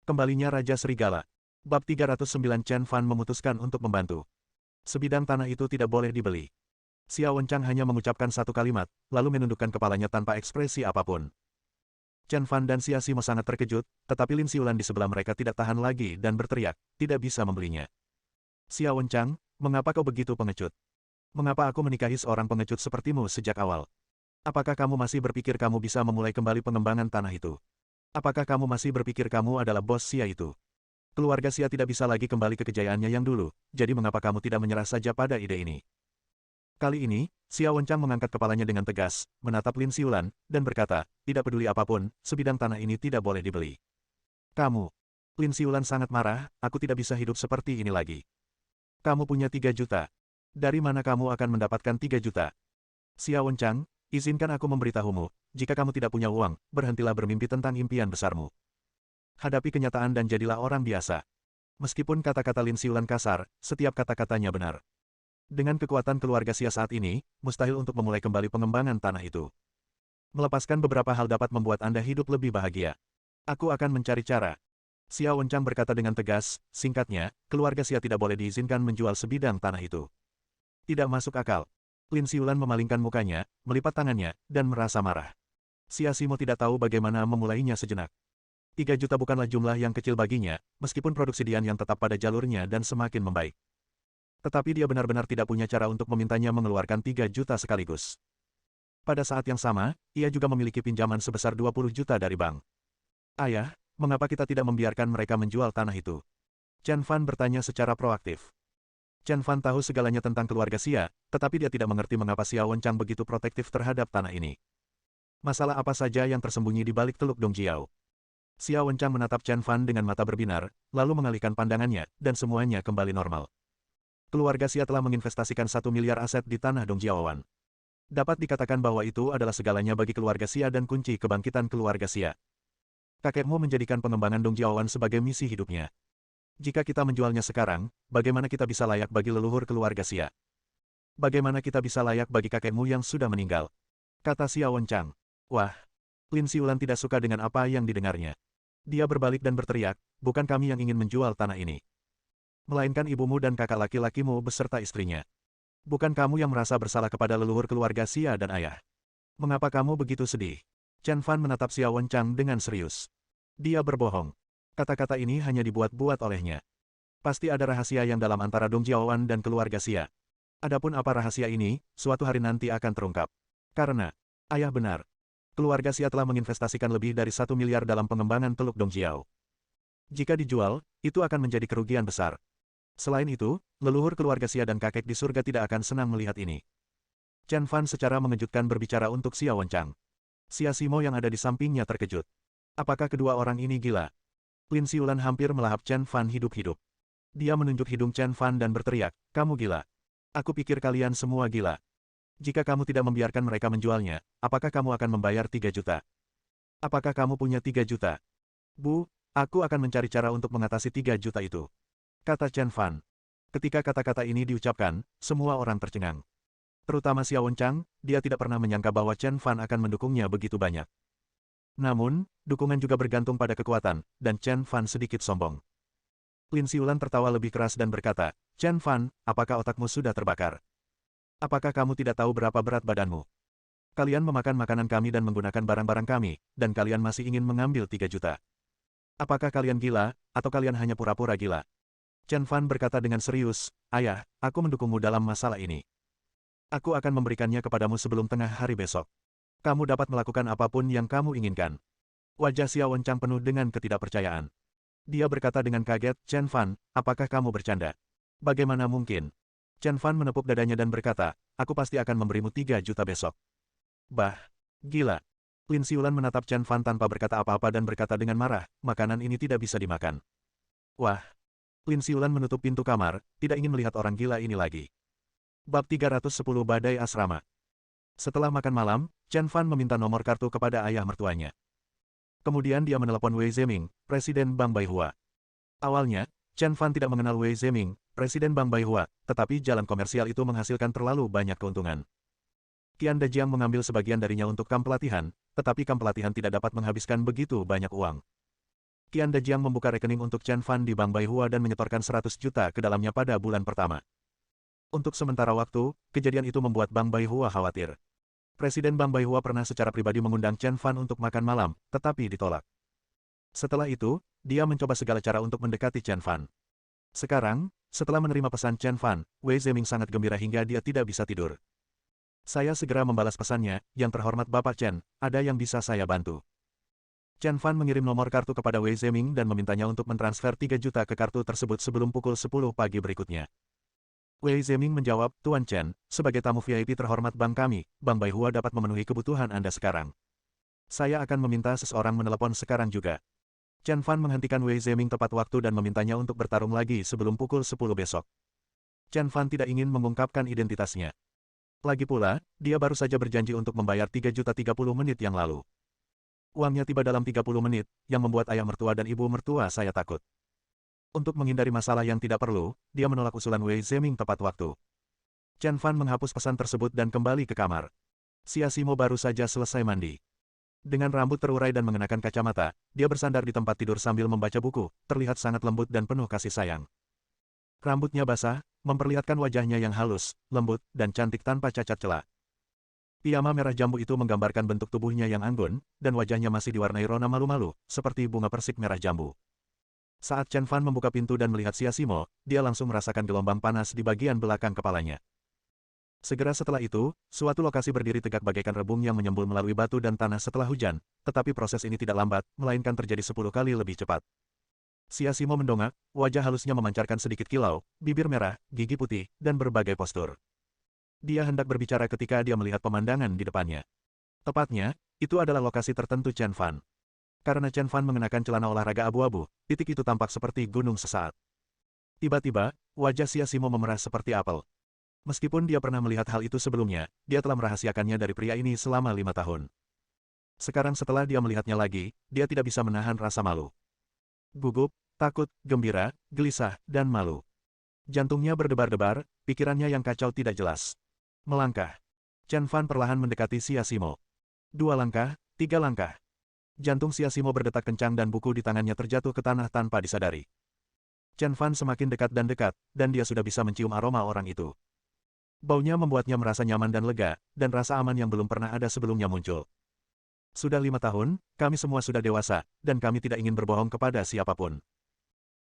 Kembalinya Raja Serigala. Bab 309 Chen Fan memutuskan untuk membantu. Sebidang tanah itu tidak boleh dibeli. Xiao Wenchang hanya mengucapkan satu kalimat, lalu menundukkan kepalanya tanpa ekspresi apapun. Chen Fan dan Xia Simo sangat terkejut, tetapi Lin Xiulan di sebelah mereka tidak tahan lagi dan berteriak, tidak bisa membelinya. Xiao Wenchang, mengapa kau begitu pengecut? Mengapa aku menikahi seorang pengecut sepertimu sejak awal? Apakah kamu masih berpikir kamu bisa memulai kembali pengembangan tanah itu? Apakah kamu masih berpikir kamu adalah bos Xia itu? Keluarga Xia tidak bisa lagi kembali ke kejayaannya yang dulu, jadi mengapa kamu tidak menyerah saja pada ide ini? Kali ini, Xiao Wenchang mengangkat kepalanya dengan tegas, menatap Lin Xiulan, dan berkata, tidak peduli apapun, sebidang tanah ini tidak boleh dibeli. Kamu. Lin Xiulan sangat marah, aku tidak bisa hidup seperti ini lagi. Kamu punya 3 juta. Dari mana kamu akan mendapatkan 3 juta? Xiao Wenchang, izinkan aku memberitahumu, jika kamu tidak punya uang, berhentilah bermimpi tentang impian besarmu. Hadapi kenyataan dan jadilah orang biasa. Meskipun kata-kata Lin Xiulan kasar, setiap kata-katanya benar. Dengan kekuatan keluarga Xia saat ini, mustahil untuk memulai kembali pengembangan tanah itu. Melepaskan beberapa hal dapat membuat Anda hidup lebih bahagia. Aku akan mencari cara. Xiao Wenchang berkata dengan tegas, singkatnya, keluarga Xia tidak boleh diizinkan menjual sebidang tanah itu. Tidak masuk akal. Lin Xiulan memalingkan mukanya, melipat tangannya, dan merasa marah. Xia Simo tidak tahu bagaimana memulainya sejenak. 3 juta bukanlah jumlah yang kecil baginya, meskipun produksi Dian yang tetap pada jalurnya dan semakin membaik. Tetapi dia benar-benar tidak punya cara untuk memintanya mengeluarkan 3 juta sekaligus. Pada saat yang sama, ia juga memiliki pinjaman sebesar 20 juta dari bank. Ayah, mengapa kita tidak membiarkan mereka menjual tanah itu? Chen Fan bertanya secara proaktif. Chen Fan tahu segalanya tentang keluarga Xia, tetapi dia tidak mengerti mengapa Xiao Wenchang begitu protektif terhadap tanah ini. Masalah apa saja yang tersembunyi di balik Teluk Dongjiao? Xiao Wenchang menatap Chen Fan dengan mata berbinar, lalu mengalihkan pandangannya, dan semuanya kembali normal. Keluarga Xia telah menginvestasikan 1 miliar aset di tanah Dongjiaowan. Dapat dikatakan bahwa itu adalah segalanya bagi keluarga Xia dan kunci kebangkitan keluarga Xia. Kakekmu menjadikan pengembangan Dongjiaowan sebagai misi hidupnya. Jika kita menjualnya sekarang, bagaimana kita bisa layak bagi leluhur keluarga Xia? Bagaimana kita bisa layak bagi kakekmu yang sudah meninggal? Kata Xiao Wenchang. Wah, Lin Xiulan tidak suka dengan apa yang didengarnya. Dia berbalik dan berteriak, bukan kami yang ingin menjual tanah ini. Melainkan ibumu dan kakak laki-lakimu beserta istrinya. Bukan kamu yang merasa bersalah kepada leluhur keluarga Xia dan ayah. Mengapa kamu begitu sedih? Chen Fan menatap Xiao Wenchang dengan serius. Dia berbohong. Kata-kata ini hanya dibuat-buat olehnya. Pasti ada rahasia yang dalam antara Dong Jiaowan dan keluarga Xia. Adapun apa rahasia ini, suatu hari nanti akan terungkap. Karena, ayah benar. Keluarga Xia telah menginvestasikan lebih dari 1 miliar dalam pengembangan Teluk Dongjiao. Jika dijual, itu akan menjadi kerugian besar. Selain itu, leluhur keluarga Xia dan kakek di surga tidak akan senang melihat ini. Chen Fan secara mengejutkan berbicara untuk Xiao Wenchang. Xia Simo yang ada di sampingnya terkejut. Apakah kedua orang ini gila? Lin Xiulan hampir melahap Chen Fan hidup-hidup. Dia menunjuk hidung Chen Fan dan berteriak, kamu gila. Aku pikir kalian semua gila. Jika kamu tidak membiarkan mereka menjualnya, apakah kamu akan membayar 3 juta? Apakah kamu punya 3 juta? Bu, aku akan mencari cara untuk mengatasi 3 juta itu. Kata Chen Fan. Ketika kata-kata ini diucapkan, semua orang tercengang. Terutama Xiao Wenchang, dia tidak pernah menyangka bahwa Chen Fan akan mendukungnya begitu banyak. Namun, dukungan juga bergantung pada kekuatan, dan Chen Fan sedikit sombong. Lin Xiulan tertawa lebih keras dan berkata, Chen Fan, apakah otakmu sudah terbakar? Apakah kamu tidak tahu berapa berat badanmu? Kalian memakan makanan kami dan menggunakan barang-barang kami, dan kalian masih ingin mengambil 3 juta. Apakah kalian gila, atau kalian hanya pura-pura gila? Chen Fan berkata dengan serius, ayah, aku mendukungmu dalam masalah ini. Aku akan memberikannya kepadamu sebelum tengah hari besok. Kamu dapat melakukan apapun yang kamu inginkan. Wajah Xiao Wenchang penuh dengan ketidakpercayaan. Dia berkata dengan kaget, Chen Fan, apakah kamu bercanda? Bagaimana mungkin? Chen Fan menepuk dadanya dan berkata, aku pasti akan memberimu 3 juta besok. Bah, gila. Lin Xiulan menatap Chen Fan tanpa berkata apa-apa dan berkata dengan marah, makanan ini tidak bisa dimakan. Wah. Lin Xiulan menutup pintu kamar, tidak ingin melihat orang gila ini lagi. Bab 310 Badai Asrama. Setelah makan malam, Chen Fan meminta nomor kartu kepada ayah mertuanya. Kemudian dia menelepon Wei Zeming, Presiden Bank Baihua. Awalnya, Chen Fan tidak mengenal Wei Zeming, Presiden Bank Baihua, tetapi jalan komersial itu menghasilkan terlalu banyak keuntungan. Qian Dejiang mengambil sebagian darinya untuk kamp pelatihan, tetapi kamp pelatihan tidak dapat menghabiskan begitu banyak uang. Qian Dejiang membuka rekening untuk Chen Fan di Bank Baihua dan menyetorkan 100 juta ke dalamnya pada bulan pertama. Untuk sementara waktu, kejadian itu membuat Bank Baihua khawatir. Presiden Bank Baihua pernah secara pribadi mengundang Chen Fan untuk makan malam, tetapi ditolak. Setelah itu, dia mencoba segala cara untuk mendekati Chen Fan. Sekarang, setelah menerima pesan Chen Fan, Wei Zeming sangat gembira hingga dia tidak bisa tidur. Saya segera membalas pesannya, yang terhormat Bapak Chen, ada yang bisa saya bantu. Chen Fan mengirim nomor kartu kepada Wei Zeming dan memintanya untuk mentransfer 3 juta ke kartu tersebut sebelum pukul 10 pagi berikutnya. Wei Zeming menjawab, Tuan Chen, sebagai tamu VIP terhormat bank kami, Bank Baihua dapat memenuhi kebutuhan Anda sekarang. Saya akan meminta seseorang menelepon sekarang juga. Chen Fan menghentikan Wei Zeming tepat waktu dan memintanya untuk bertarung lagi sebelum pukul 10 besok. Chen Fan tidak ingin mengungkapkan identitasnya. Lagi pula, dia baru saja berjanji untuk membayar 3 juta 30 menit yang lalu. Uangnya tiba dalam 30 menit, yang membuat ayah mertua dan ibu mertua saya takut. Untuk menghindari masalah yang tidak perlu, dia menolak usulan Wei Zeming tepat waktu. Chen Fan menghapus pesan tersebut dan kembali ke kamar. Xia Simo baru saja selesai mandi. Dengan rambut terurai dan mengenakan kacamata, dia bersandar di tempat tidur sambil membaca buku, terlihat sangat lembut dan penuh kasih sayang. Rambutnya basah, memperlihatkan wajahnya yang halus, lembut, dan cantik tanpa cacat celah. Piyama merah jambu itu menggambarkan bentuk tubuhnya yang anggun, dan wajahnya masih diwarnai rona malu-malu, seperti bunga persik merah jambu. Saat Chen Fan membuka pintu dan melihat Xia Simo, dia langsung merasakan gelombang panas di bagian belakang kepalanya. Segera setelah itu, suatu lokasi berdiri tegak bagaikan rebung yang menyembul melalui batu dan tanah setelah hujan, tetapi proses ini tidak lambat, melainkan terjadi 10 kali lebih cepat. Xia Simo mendongak, wajah halusnya memancarkan sedikit kilau, bibir merah, gigi putih, dan berbagai postur. Dia hendak berbicara ketika dia melihat pemandangan di depannya. Tepatnya, itu adalah lokasi tertentu Chen Fan. Karena Chen Fan mengenakan celana olahraga abu-abu, titik itu tampak seperti gunung sesaat. Tiba-tiba, wajah Xia Simo memerah seperti apel. Meskipun dia pernah melihat hal itu sebelumnya, dia telah merahasiakannya dari pria ini selama 5 tahun. Sekarang setelah dia melihatnya lagi, dia tidak bisa menahan rasa malu. Gugup, takut, gembira, gelisah, dan malu. Jantungnya berdebar-debar, pikirannya yang kacau tidak jelas. Melangkah. Chen Fan perlahan mendekati Xia Simo. 2 langkah, 3 langkah. Jantung Xia Simo berdetak kencang dan buku di tangannya terjatuh ke tanah tanpa disadari. Chen Fan semakin dekat, dan dia sudah bisa mencium aroma orang itu. Baunya membuatnya merasa nyaman dan lega, dan rasa aman yang belum pernah ada sebelumnya muncul. Sudah 5 tahun, kami semua sudah dewasa, dan kami tidak ingin berbohong kepada siapapun.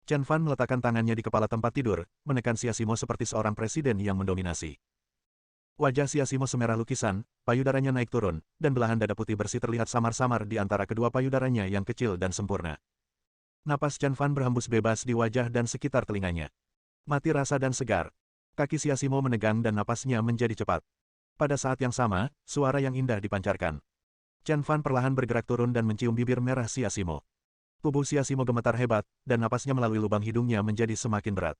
Chen Fan meletakkan tangannya di kepala tempat tidur, menekan Xia Simo seperti seorang presiden yang mendominasi. Wajah Xia Simo semerah lukisan, payudaranya naik turun, dan belahan dada putih bersih terlihat samar-samar di antara kedua payudaranya yang kecil dan sempurna. Napas Chen Fan berhembus bebas di wajah dan sekitar telinganya. Mati rasa dan segar. Kaki Xia Simo menegang dan napasnya menjadi cepat. Pada saat yang sama, suara yang indah dipancarkan. Chen Fan perlahan bergerak turun dan mencium bibir merah Xia Simo. Tubuh Xia Simo gemetar hebat, dan napasnya melalui lubang hidungnya menjadi semakin berat.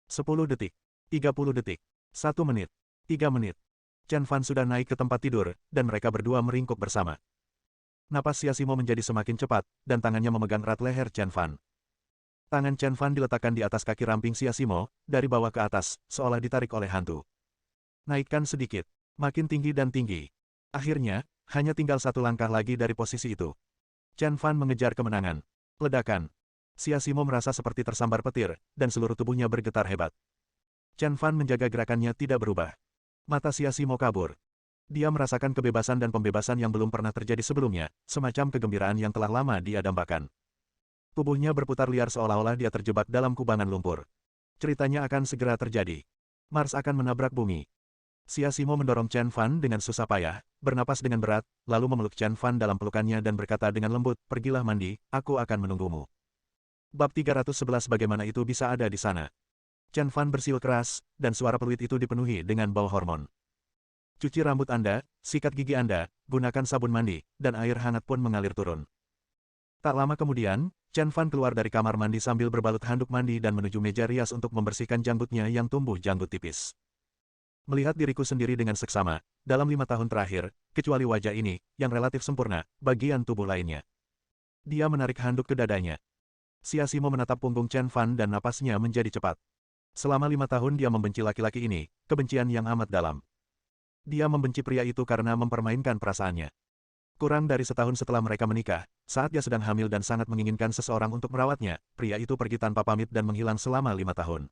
10 detik. 30 detik. 1 menit. 3 menit. Chen Fan sudah naik ke tempat tidur, dan mereka berdua meringkuk bersama. Napas Xia Simo menjadi semakin cepat, dan tangannya memegang erat leher Chen Fan. Tangan Chen Fan diletakkan di atas kaki ramping Xia Simo, dari bawah ke atas, seolah ditarik oleh hantu. Naikkan sedikit. Makin tinggi dan tinggi. Akhirnya, hanya tinggal 1 langkah lagi dari posisi itu. Chen Fan mengejar kemenangan. Ledakan. Xia Simo merasa seperti tersambar petir, dan seluruh tubuhnya bergetar hebat. Chen Fan menjaga gerakannya tidak berubah. Mata Xia Simo kabur. Dia merasakan kebebasan dan pembebasan yang belum pernah terjadi sebelumnya, semacam kegembiraan yang telah lama dia dambakan. Tubuhnya berputar liar seolah-olah dia terjebak dalam kubangan lumpur. Ceritanya akan segera terjadi. Mars akan menabrak bumi. Xia Simo mendorong Chen Fan dengan susah payah, bernapas dengan berat, lalu memeluk Chen Fan dalam pelukannya dan berkata dengan lembut, pergilah mandi, aku akan menunggumu. Bab 311 bagaimana itu bisa ada di sana. Chen Fan bersiul keras, dan suara peluit itu dipenuhi dengan bau hormon. Cuci rambut Anda, sikat gigi Anda, gunakan sabun mandi, dan air hangat pun mengalir turun. Tak lama kemudian, Chen Fan keluar dari kamar mandi sambil berbalut handuk mandi dan menuju meja rias untuk membersihkan janggutnya yang tumbuh janggut tipis. Melihat diriku sendiri dengan seksama, dalam 5 tahun terakhir, kecuali wajah ini, yang relatif sempurna, bagian tubuh lainnya. Dia menarik handuk ke dadanya. Xia Simo menatap punggung Chen Fan dan napasnya menjadi cepat. Selama 5 tahun dia membenci laki-laki ini, kebencian yang amat dalam. Dia membenci pria itu karena mempermainkan perasaannya. Kurang dari setahun setelah mereka menikah, saat dia sedang hamil dan sangat menginginkan seseorang untuk merawatnya, pria itu pergi tanpa pamit dan menghilang selama 5 tahun.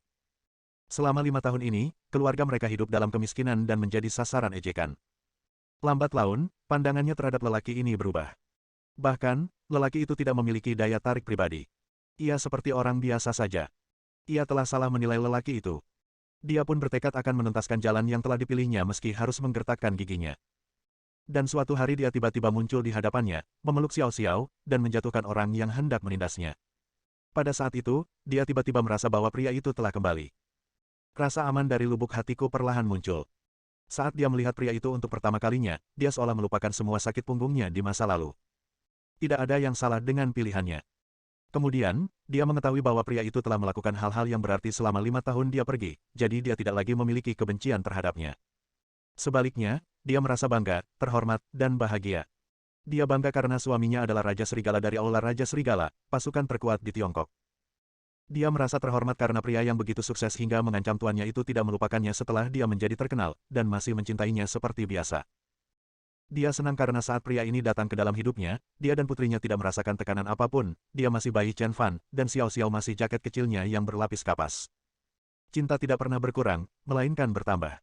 Selama 5 tahun ini, keluarga mereka hidup dalam kemiskinan dan menjadi sasaran ejekan. Lambat laun, pandangannya terhadap lelaki ini berubah. Bahkan, lelaki itu tidak memiliki daya tarik pribadi. Ia seperti orang biasa saja. Ia telah salah menilai lelaki itu. Dia pun bertekad akan menuntaskan jalan yang telah dipilihnya meski harus menggertakkan giginya. Dan suatu hari dia tiba-tiba muncul di hadapannya, memeluk Xiao Xiao, dan menjatuhkan orang yang hendak menindasnya. Pada saat itu, dia tiba-tiba merasa bahwa pria itu telah kembali. Rasa aman dari lubuk hatiku perlahan muncul. Saat dia melihat pria itu untuk pertama kalinya, dia seolah melupakan semua sakit punggungnya di masa lalu. Tidak ada yang salah dengan pilihannya. Kemudian, dia mengetahui bahwa pria itu telah melakukan hal-hal yang berarti selama 5 tahun dia pergi, jadi dia tidak lagi memiliki kebencian terhadapnya. Sebaliknya, dia merasa bangga, terhormat, dan bahagia. Dia bangga karena suaminya adalah Raja Serigala dari Aula Raja Serigala, pasukan terkuat di Tiongkok. Dia merasa terhormat karena pria yang begitu sukses hingga mengancam tuannya itu tidak melupakannya setelah dia menjadi terkenal, dan masih mencintainya seperti biasa. Dia senang karena saat pria ini datang ke dalam hidupnya, dia dan putrinya tidak merasakan tekanan apapun, dia masih bayi Chen Fan, dan Xiao Xiao masih jaket kecilnya yang berlapis kapas. Cinta tidak pernah berkurang, melainkan bertambah.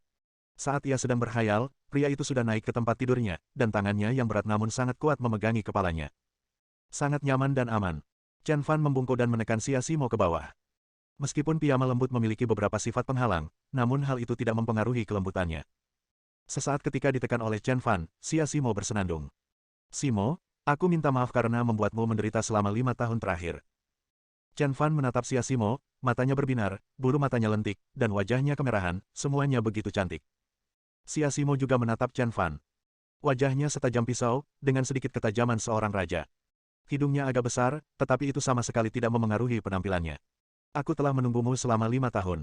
Saat ia sedang berhayal, pria itu sudah naik ke tempat tidurnya, dan tangannya yang berat namun sangat kuat memegangi kepalanya. Sangat nyaman dan aman. Chen Fan membungkuk dan menekan Xia Simo ke bawah. Meskipun piyama lembut memiliki beberapa sifat penghalang, namun hal itu tidak mempengaruhi kelembutannya. Sesaat ketika ditekan oleh Chen Fan, Xia Simo bersenandung. Simo, aku minta maaf karena membuatmu menderita selama 5 tahun terakhir. Chen Fan menatap Xia Simo, matanya berbinar, bulu matanya lentik, dan wajahnya kemerahan, semuanya begitu cantik. Xia Simo juga menatap Chen Fan. Wajahnya setajam pisau, dengan sedikit ketajaman seorang raja. Hidungnya agak besar, tetapi itu sama sekali tidak memengaruhi penampilannya. Aku telah menunggumu selama 5 tahun.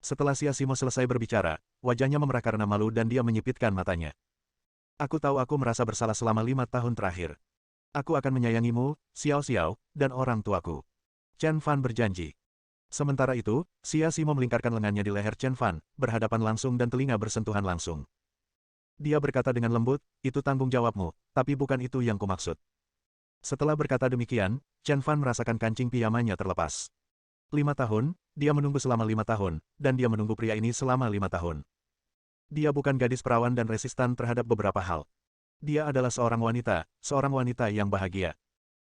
Setelah Xia Simo selesai berbicara, wajahnya memerah karena malu dan dia menyipitkan matanya. Aku tahu aku merasa bersalah selama 5 tahun terakhir. Aku akan menyayangimu, Xiao Xiao, dan orang tuaku. Chen Fan berjanji. Sementara itu, Xia Simo melingkarkan lengannya di leher Chen Fan, berhadapan langsung dan telinga bersentuhan langsung. Dia berkata dengan lembut, itu tanggung jawabmu, tapi bukan itu yang kumaksud. Setelah berkata demikian, Chen Fan merasakan kancing piyamanya terlepas. 5 tahun, dia menunggu selama 5 tahun, dan dia menunggu pria ini selama 5 tahun. Dia bukan gadis perawan dan resistan terhadap beberapa hal. Dia adalah seorang wanita yang bahagia.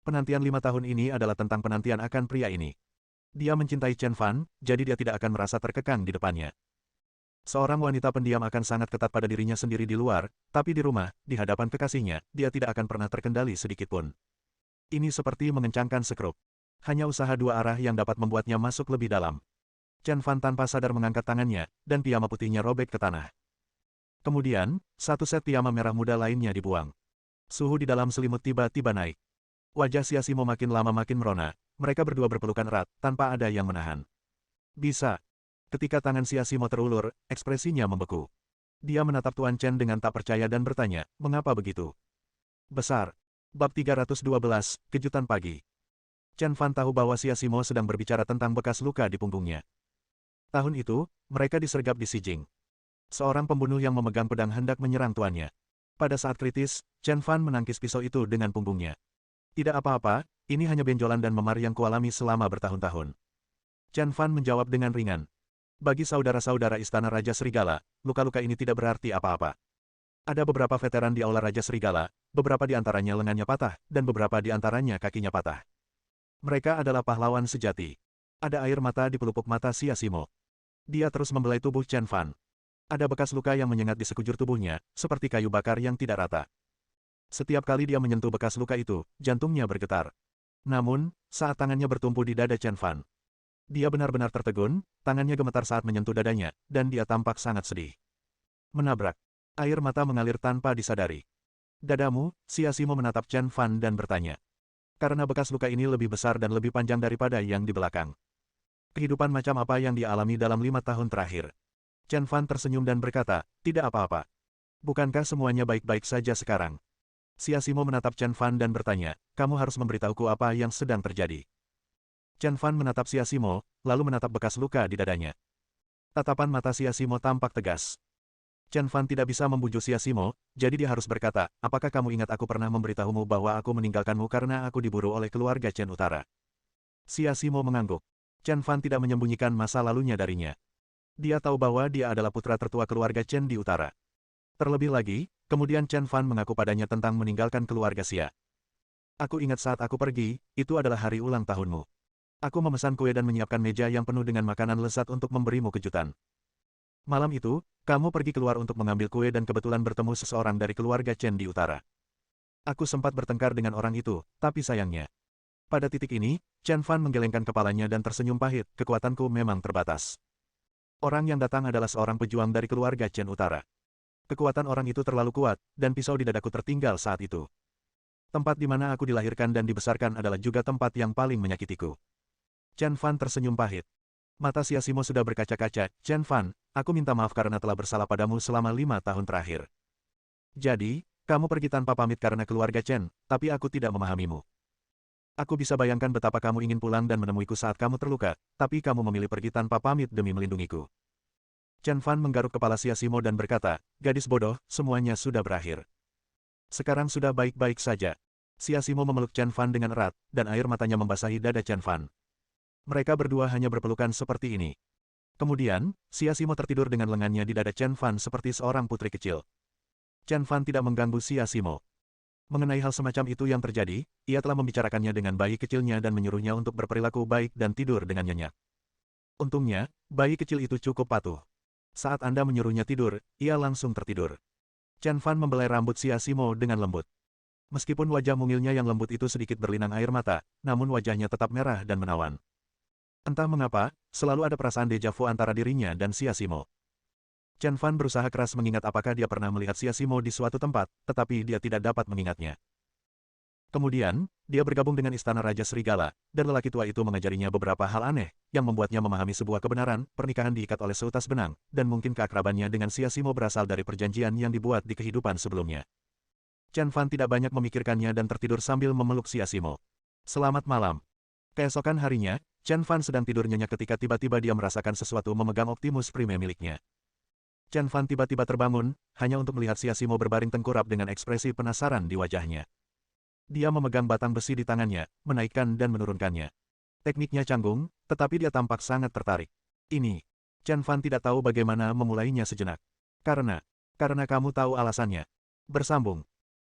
Penantian 5 tahun ini adalah tentang penantian akan pria ini. Dia mencintai Chen Fan, jadi dia tidak akan merasa terkekang di depannya. Seorang wanita pendiam akan sangat ketat pada dirinya sendiri di luar, tapi di rumah, di hadapan kekasihnya, dia tidak akan pernah terkendali sedikitpun. Ini seperti mengencangkan sekrup. Hanya usaha dua arah yang dapat membuatnya masuk lebih dalam. Chen Fan tanpa sadar mengangkat tangannya, dan piyama putihnya robek ke tanah. Kemudian, satu set piyama merah muda lainnya dibuang. Suhu di dalam selimut tiba-tiba naik. Wajah Xia Simo makin lama makin merona. Mereka berdua berpelukan erat, tanpa ada yang menahan. Bisa. Ketika tangan Xia Simo terulur, ekspresinya membeku. Dia menatap Tuan Chen dengan tak percaya dan bertanya, mengapa begitu? Besar. Bab 312, Kejutan Pagi. Chen Fan tahu bahwa Xia Simo sedang berbicara tentang bekas luka di punggungnya. Tahun itu, mereka disergap di Xijing. Seorang pembunuh yang memegang pedang hendak menyerang tuannya. Pada saat kritis, Chen Fan menangkis pisau itu dengan punggungnya. Tidak apa-apa, ini hanya benjolan dan memar yang kualami selama bertahun-tahun. Chen Fan menjawab dengan ringan. Bagi saudara-saudara Istana Raja Serigala, luka-luka ini tidak berarti apa-apa. Ada beberapa veteran di Aula Raja Serigala, beberapa di antaranya lengannya patah, dan beberapa di antaranya kakinya patah. Mereka adalah pahlawan sejati. Ada air mata di pelupuk mata Xia Simo. Dia terus membelai tubuh Chen Fan. Ada bekas luka yang menyengat di sekujur tubuhnya, seperti kayu bakar yang tidak rata. Setiap kali dia menyentuh bekas luka itu, jantungnya bergetar. Namun, saat tangannya bertumpu di dada Chen Fan, dia benar-benar tertegun, tangannya gemetar saat menyentuh dadanya, dan dia tampak sangat sedih. Menabrak. Air mata mengalir tanpa disadari. Dadamu, Xia Simo menatap Chen Fan dan bertanya. Karena bekas luka ini lebih besar dan lebih panjang daripada yang di belakang. Kehidupan macam apa yang dia alami dalam 5 tahun terakhir? Chen Fan tersenyum dan berkata, tidak apa-apa. Bukankah semuanya baik-baik saja sekarang? Xia Simo menatap Chen Fan dan bertanya, kamu harus memberitahuku apa yang sedang terjadi. Chen Fan menatap Xia Simo, lalu menatap bekas luka di dadanya. Tatapan mata Xia Simo tampak tegas. Chen Fan tidak bisa membujuk Siasimo, jadi dia harus berkata, apakah kamu ingat aku pernah memberitahumu bahwa aku meninggalkanmu karena aku diburu oleh keluarga Chen Utara? Siasimo mengangguk. Chen Fan tidak menyembunyikan masa lalunya darinya. Dia tahu bahwa dia adalah putra tertua keluarga Chen di utara. Terlebih lagi, kemudian Chen Fan mengaku padanya tentang meninggalkan keluarga Xia. Aku ingat saat aku pergi, itu adalah hari ulang tahunmu. Aku memesan kue dan menyiapkan meja yang penuh dengan makanan lezat untuk memberimu kejutan. Malam itu, kamu pergi keluar untuk mengambil kue dan kebetulan bertemu seseorang dari keluarga Chen di utara. Aku sempat bertengkar dengan orang itu, tapi sayangnya. Pada titik ini, Chen Fan menggelengkan kepalanya dan tersenyum pahit, kekuatanku memang terbatas. Orang yang datang adalah seorang pejuang dari keluarga Chen Utara. Kekuatan orang itu terlalu kuat, dan pisau di dadaku tertinggal saat itu. Tempat di mana aku dilahirkan dan dibesarkan adalah juga tempat yang paling menyakitiku. Chen Fan tersenyum pahit. Mata Siasimo sudah berkaca-kaca. Chen Fan, aku minta maaf karena telah bersalah padamu selama 5 tahun terakhir. Jadi, kamu pergi tanpa pamit karena keluarga Chen, tapi aku tidak memahamimu. Aku bisa bayangkan betapa kamu ingin pulang dan menemuiku saat kamu terluka, tapi kamu memilih pergi tanpa pamit demi melindungiku. Chen Fan menggaruk kepala Siasimo dan berkata, gadis bodoh, semuanya sudah berakhir. Sekarang sudah baik-baik saja. Siasimo memeluk Chen Fan dengan erat, dan air matanya membasahi dada Chen Fan. Mereka berdua hanya berpelukan seperti ini. Kemudian, Siasimo tertidur dengan lengannya di dada Chen Fan seperti seorang putri kecil. Chen Fan tidak mengganggu Siasimo. Mengenai hal semacam itu yang terjadi, ia telah membicarakannya dengan bayi kecilnya dan menyuruhnya untuk berperilaku baik dan tidur dengan nyenyak. Untungnya, bayi kecil itu cukup patuh. Saat Anda menyuruhnya tidur, ia langsung tertidur. Chen Fan membelai rambut Siasimo dengan lembut. Meskipun wajah mungilnya yang lembut itu sedikit berlinang air mata, namun wajahnya tetap merah dan menawan. Entah mengapa, selalu ada perasaan deja vu antara dirinya dan Siasimo. Chen Fan berusaha keras mengingat apakah dia pernah melihat Siasimo di suatu tempat, tetapi dia tidak dapat mengingatnya. Kemudian, dia bergabung dengan Istana Raja Serigala, dan lelaki tua itu mengajarinya beberapa hal aneh, yang membuatnya memahami sebuah kebenaran, pernikahan diikat oleh seutas benang, dan mungkin keakrabannya dengan Siasimo berasal dari perjanjian yang dibuat di kehidupan sebelumnya. Chen Fan tidak banyak memikirkannya dan tertidur sambil memeluk Siasimo. Selamat malam. Keesokan harinya, Chen Fan sedang tidur nyenyak ketika tiba-tiba dia merasakan sesuatu memegang Optimus Prime miliknya. Chen Fan tiba-tiba terbangun, hanya untuk melihat Siasimo berbaring tengkurap dengan ekspresi penasaran di wajahnya. Dia memegang batang besi di tangannya, menaikkan dan menurunkannya. Tekniknya canggung, tetapi dia tampak sangat tertarik. Ini. Chen Fan tidak tahu bagaimana memulainya sejenak. Karena kamu tahu alasannya. Bersambung.